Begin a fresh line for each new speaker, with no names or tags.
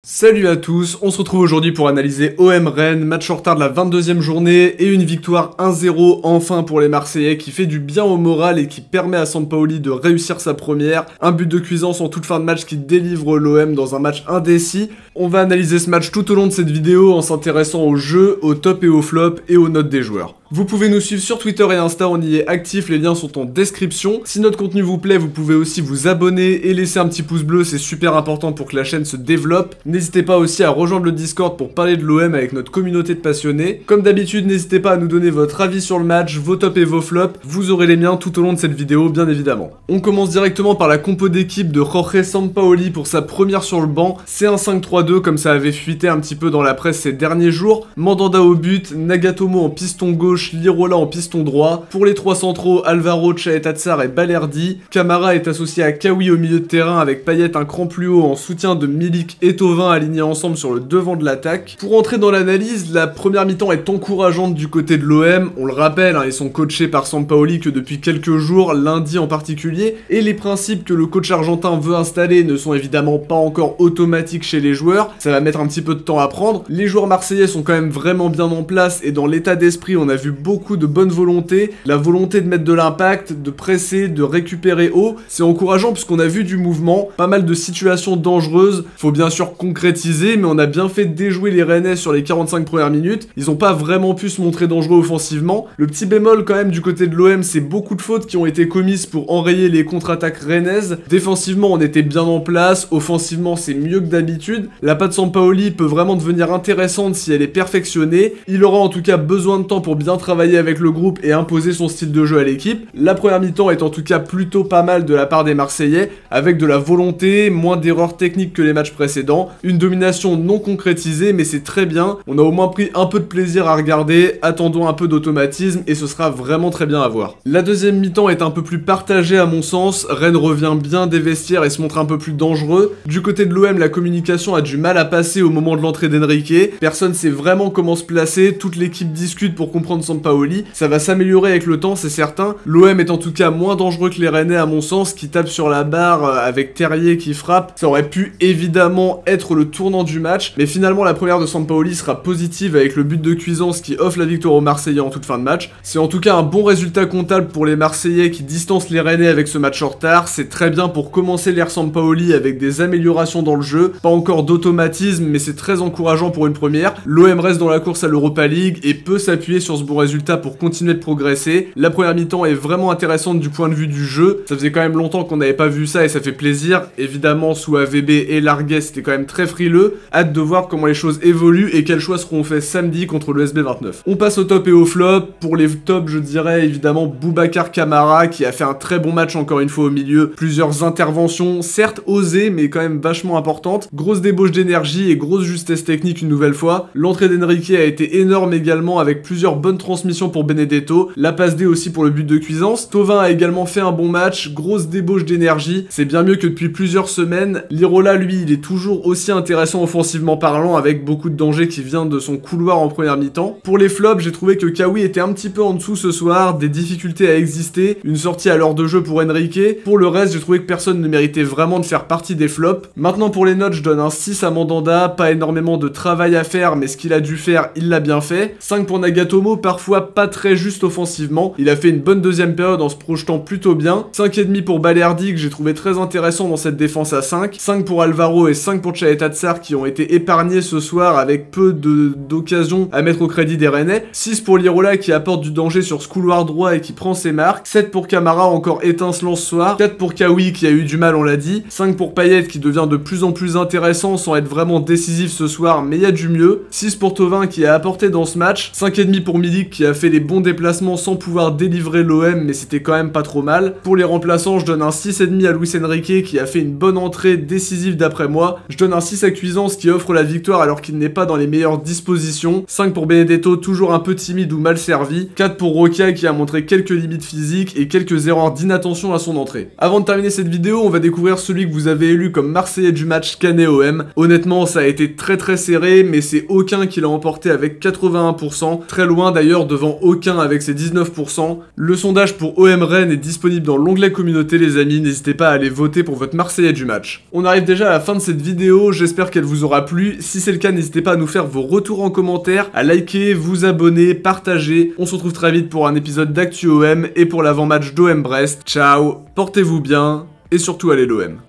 Salut à tous, on se retrouve aujourd'hui pour analyser OM Rennes, match en retard de la 22e journée et une victoire 1-0 enfin pour les Marseillais qui fait du bien au moral et qui permet à Sampaoli de réussir sa première. Un but de cuisance en toute fin de match qui délivre l'OM dans un match indécis. On va analyser ce match tout au long de cette vidéo en s'intéressant au jeu, au top et au flop et aux notes des joueurs. Vous pouvez nous suivre sur Twitter et Insta, on y est actif, les liens sont en description. Si notre contenu vous plaît, vous pouvez aussi vous abonner et laisser un petit pouce bleu, c'est super important pour que la chaîne se développe. N'hésitez pas aussi à rejoindre le Discord pour parler de l'OM avec notre communauté de passionnés. Comme d'habitude, n'hésitez pas à nous donner votre avis sur le match, vos tops et vos flops, vous aurez les miens tout au long de cette vidéo, bien évidemment. On commence directement par la compo d'équipe de Jorge Sampaoli pour sa première sur le banc. C'est un 5-3-2 comme ça avait fuité un petit peu dans la presse ces derniers jours. Mandanda au but, Nagatomo en piston gauche, Lirola en piston droit. Pour les trois centraux, Alvaro, Chaetatsar et Balerdi. Camara est associé à Kawi au milieu de terrain avec Payet un cran plus haut en soutien de Milik et Thauvin alignés ensemble sur le devant de l'attaque. Pour entrer dans l'analyse, la première mi-temps est encourageante du côté de l'OM. On le rappelle, ils sont coachés par Sampaoli que depuis quelques jours, lundi en particulier, et les principes que le coach argentin veut installer ne sont évidemment pas encore automatiques chez les joueurs. Ça va mettre un petit peu de temps à prendre. Les joueurs marseillais sont quand même vraiment bien en place et dans l'état d'esprit, on a vu beaucoup de bonne volonté, la volonté de mettre de l'impact, de presser, de récupérer haut. C'est encourageant puisqu'on a vu du mouvement, pas mal de situations dangereuses. Faut bien sûr concrétiser, mais on a bien fait déjouer les Rennais sur les 45 premières minutes. Ils ont pas vraiment pu se montrer dangereux offensivement. Le petit bémol quand même du côté de l'OM, c'est beaucoup de fautes qui ont été commises pour enrayer les contre-attaques rennaises. Défensivement, on était bien en place. Offensivement, c'est mieux que d'habitude. La patte Sampaoli peut vraiment devenir intéressante si elle est perfectionnée. Il aura en tout cas besoin de temps pour bien travailler avec le groupe et imposer son style de jeu à l'équipe. La première mi-temps est en tout cas plutôt pas mal de la part des Marseillais, avec de la volonté, moins d'erreurs techniques que les matchs précédents, une domination non concrétisée, mais c'est très bien. On a au moins pris un peu de plaisir à regarder, attendons un peu d'automatisme et ce sera vraiment très bien à voir. La deuxième mi-temps est un peu plus partagée à mon sens, Rennes revient bien des vestiaires et se montre un peu plus dangereux. Du côté de l'OM, la communication a du mal à passer au moment de l'entrée d'Enrique, personne sait vraiment comment se placer, toute l'équipe discute pour comprendre Sampaoli. Ça va s'améliorer avec le temps, c'est certain. L'OM est en tout cas moins dangereux que les Rennais à mon sens, qui tapent sur la barre avec Terrier qui frappe. Ça aurait pu évidemment être le tournant du match, mais finalement la première de Sampaoli sera positive avec le but de Cuisance qui offre la victoire aux Marseillais en toute fin de match. C'est en tout cas un bon résultat comptable pour les Marseillais qui distancent les Rennais avec ce match en retard. C'est très bien pour commencer l'ère Sampaoli avec des améliorations dans le jeu. Pas encore d'automatisme, mais c'est très encourageant pour une première. L'OM reste dans la course à l'Europa League et peut s'appuyer sur ce bon résultat pour continuer de progresser. La première mi-temps est vraiment intéressante du point de vue du jeu. Ça faisait quand même longtemps qu'on n'avait pas vu ça et ça fait plaisir. Évidemment, sous AVB et Larguet, c'était quand même très frileux. Hâte de voir comment les choses évoluent et quels choix seront faits samedi contre le SB29. On passe au top et au flop. Pour les tops, je dirais évidemment Boubacar Kamara qui a fait un très bon match encore une fois au milieu. Plusieurs interventions, certes osées, mais quand même vachement importantes. Grosse débauche d'énergie et grosse justesse technique une nouvelle fois. L'entrée d'Enrique a été énorme également avec plusieurs bonnes transmission pour Benedetto, la passe D aussi pour le but de Cuisance. Thauvin a également fait un bon match, grosse débauche d'énergie, c'est bien mieux que depuis plusieurs semaines. Lirola lui, il est toujours aussi intéressant offensivement parlant avec beaucoup de danger qui vient de son couloir en première mi-temps. Pour les flops, j'ai trouvé que Kawi était un petit peu en dessous ce soir, des difficultés à exister, une sortie à l'heure de jeu pour Enrique. Pour le reste, j'ai trouvé que personne ne méritait vraiment de faire partie des flops. Maintenant pour les notes, je donne un 6 à Mandanda, pas énormément de travail à faire, mais ce qu'il a dû faire, il l'a bien fait. 5 pour Nagatomo, parfois pas très juste offensivement. Il a fait une bonne deuxième période en se projetant plutôt bien. 5,5 pour Balerdi que j'ai trouvé très intéressant dans cette défense à 5. 5 pour Alvaro et 5 pour Chaetatsar qui ont été épargnés ce soir avec peu d'occasions à mettre au crédit des Rennais. 6 pour Lirola qui apporte du danger sur ce couloir droit et qui prend ses marques. 7 pour Camara encore étincelant ce soir. 4 pour Kawi qui a eu du mal on l'a dit. 5 pour Payet qui devient de plus en plus intéressant sans être vraiment décisif ce soir mais il y a du mieux. 6 pour Thauvin qui a apporté dans ce match. 5,5 pour Milik qui a fait les bons déplacements sans pouvoir délivrer l'OM mais c'était quand même pas trop mal. Pour les remplaçants, je donne un 6,5 à Luis Enrique qui a fait une bonne entrée décisive d'après moi. Je donne un 6 à Cuisance qui offre la victoire alors qu'il n'est pas dans les meilleures dispositions. 5 pour Benedetto, toujours un peu timide ou mal servi. 4 pour Roca qui a montré quelques limites physiques et quelques erreurs d'inattention à son entrée. Avant de terminer cette vidéo, on va découvrir celui que vous avez élu comme Marseillais du match Canet-OM. Honnêtement, ça a été très serré mais c'est aucun qui l'a emporté avec 81%. Très loin d'ailleurs d'ailleurs devant aucun avec ses 19%. Le sondage pour OM Rennes est disponible dans l'onglet communauté les amis, n'hésitez pas à aller voter pour votre Marseillais du match. On arrive déjà à la fin de cette vidéo, j'espère qu'elle vous aura plu. Si c'est le cas, n'hésitez pas à nous faire vos retours en commentaire, à liker, vous abonner, partager. On se retrouve très vite pour un épisode d'Actu OM et pour l'avant-match d'OM Brest. Ciao, portez-vous bien et surtout allez l'OM.